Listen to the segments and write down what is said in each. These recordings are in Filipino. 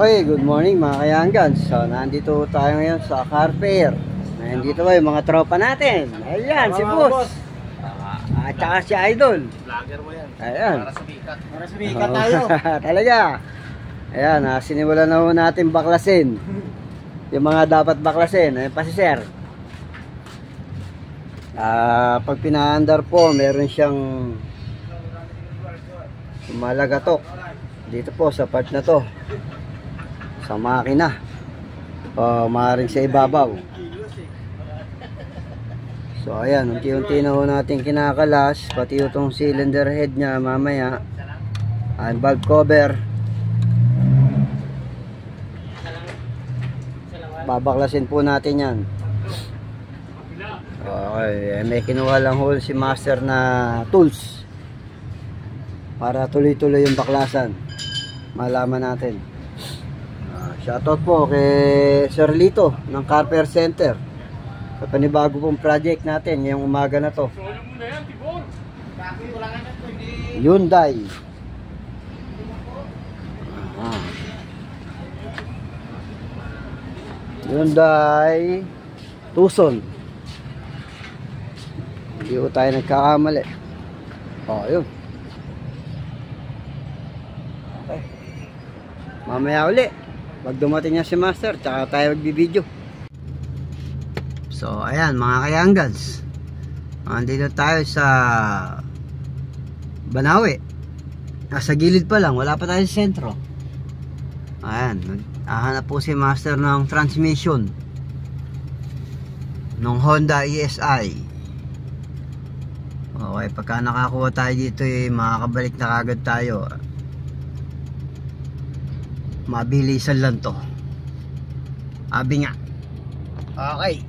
Okay, good morning mga kayanggans. So, nandito tayo ngayon sa car fair. Nandito ba yung mga tropa natin? Ayan, si Boss. At saka si Idol. Vlogger mo yan. Ayan. Para sumikat tayo. Talaga. Ayan, sinimulan na ho natin baklasin. Yung mga dapat baklasin. Ayan pa si Sir. Pag pinaandar po, meron siyang malagatok. Dito po sa part na to. Sa makina o maaaring sa ibabaw. So ayan, unti-unti na ho natin kinakalas, pati itong cylinder head nya mamaya, ang valve cover babaklasin po natin yan. Okay, may kinuha lang hole si master na tools para tuloy-tuloy yung baklasan, malaman natin. Shoutout po kay Sir Lito ng Carper Center sa panibago pong project natin ngayong umaga na to. Hyundai. Hyundai Tucson. Hindi ko tayo nagkakamali. Yun. Okay. Mamaya uli pag dumating niya si master, tsaka tayo magbibideo. So ayan mga kayanggans, andito tayo sa Banawe. Nasa gilid pa lang, wala pa tayo sa sentro. Ayan, naghahanap po si master ng transmission ng Honda ESI. Okay, pagka nakakuha tayo dito makakabalik na kagad tayo. Mabilisan lang to. Abi nga. Okay.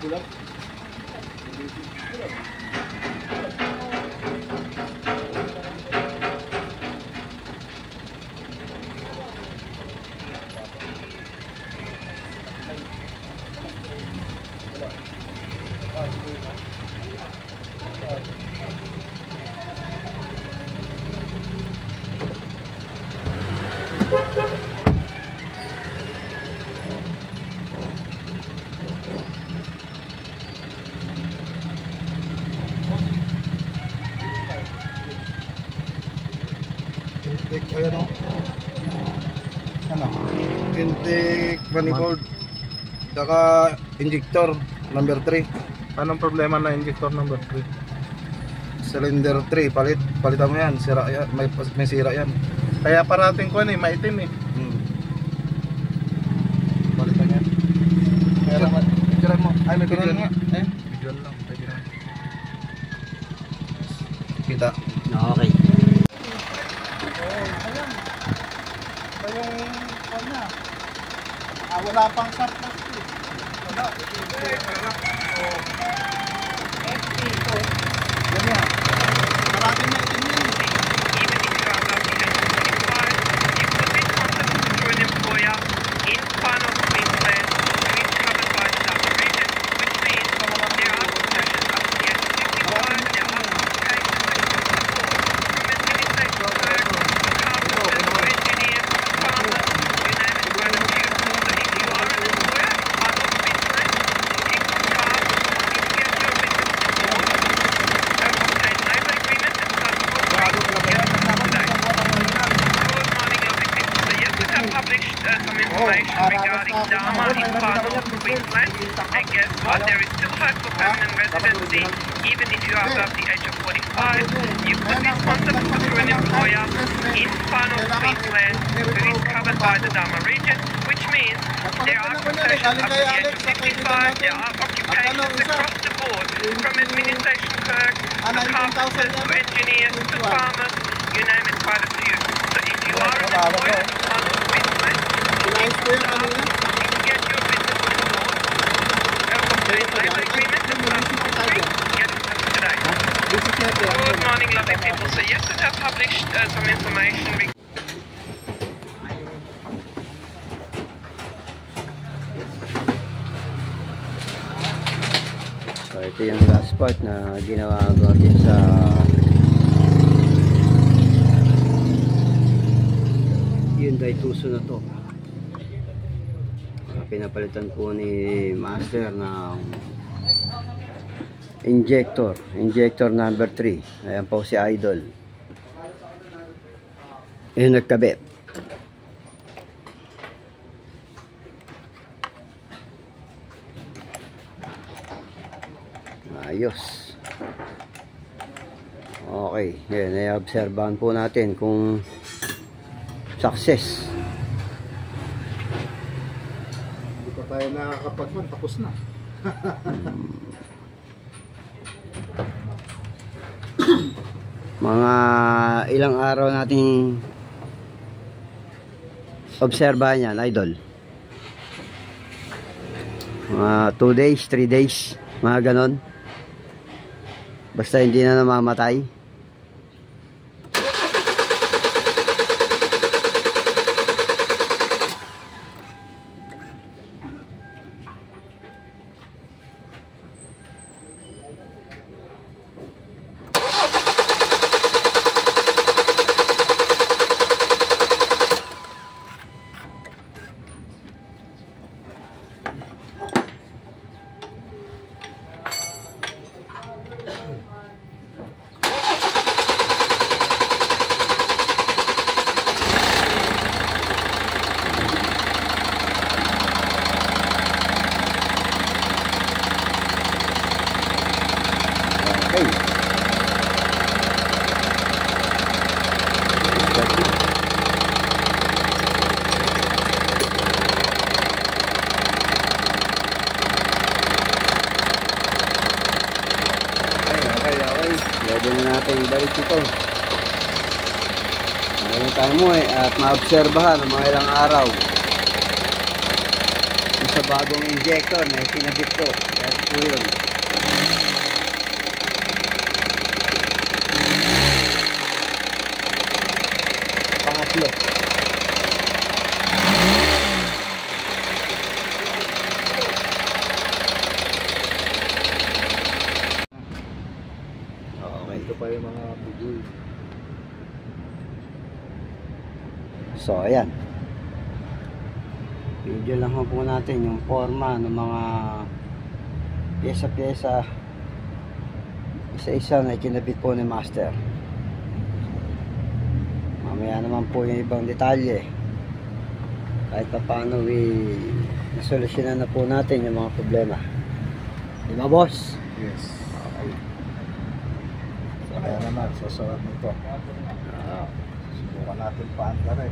Bulag. Ano? Intake manifold saka injector number 3. Anong problema na injector number 3? Cylinder 3, palitan mo yan, sira yan, may sira yan. Kaya parating ko maitim Palitan yan. Picturean mo. Ay, may picturean nga. Bigyan lang, pwede na. Kita. Okay. Wala pang sap na ito. Wala. Yan yan. Maraming na itim yan. some information regarding Dharma in far north Queensland. And guess what? There is still hope for permanent residency, even if you are above the age of 45. You could be sponsored through an employer in far north Queensland who is covered by the Dharma region, which means there are concessions up to the age of 55. There are occupations across the board, from administration clerks to carpenters to engineers to farmers, you name it, quite a few. So if you are an employer in far north Queensland, you can get your business endorsed, obtain labour agreement and start sponsoring, get in touch today. Good morning, lovely people. So yesterday I published some information. So ito yung last part na ginawa natin sa Hyundai Tucson na to. Pinapalitan po ni Master ng injector number 3. Ayan po si Idol. Ayun nagkabit. Ayos. Okay, yan, i-obserbahan po natin kung success. Hindi pa tayo nakakapagman, tapos na. Mga ilang araw nating obserbahan yan, Idol. Mga 2 days, 3 days, mga ganon. Basta hindi na namamatay. Pwede na natin ibalik ito. Meron tayo mo at maobserbahan ng mga ilang araw. Yung sa bagong injector na sinabit ko. Kaya po yun. Pangatlo. Ito pa yung mga bugoy. So, ayan. Video lang po natin yung forma ng mga pyesa-pyesa. Isa-isa na ikinabit po ni Master. Mamaya naman po yung ibang detalye. Kahit pa paano nasolusyonan na po natin yung mga problema. Di ba, boss? Yes. Kaya naman, susunod nito. Subukan natin paanda rin.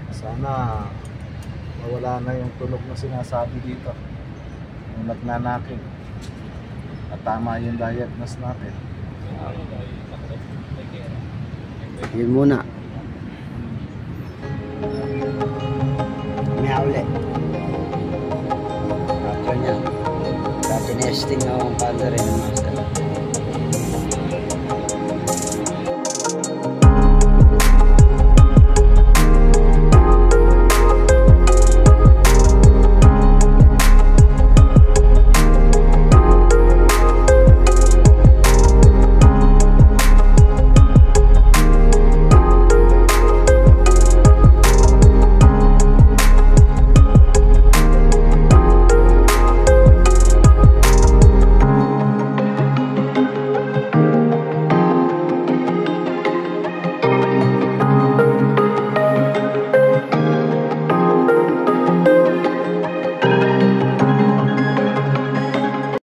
Sana mawala na yung tunog na sinasabi dito. Yung nagnanakin. At tama yung diagnose natin. Yun muna. May ulit. After niya. Dati nesting na ang paanda rin ng Master.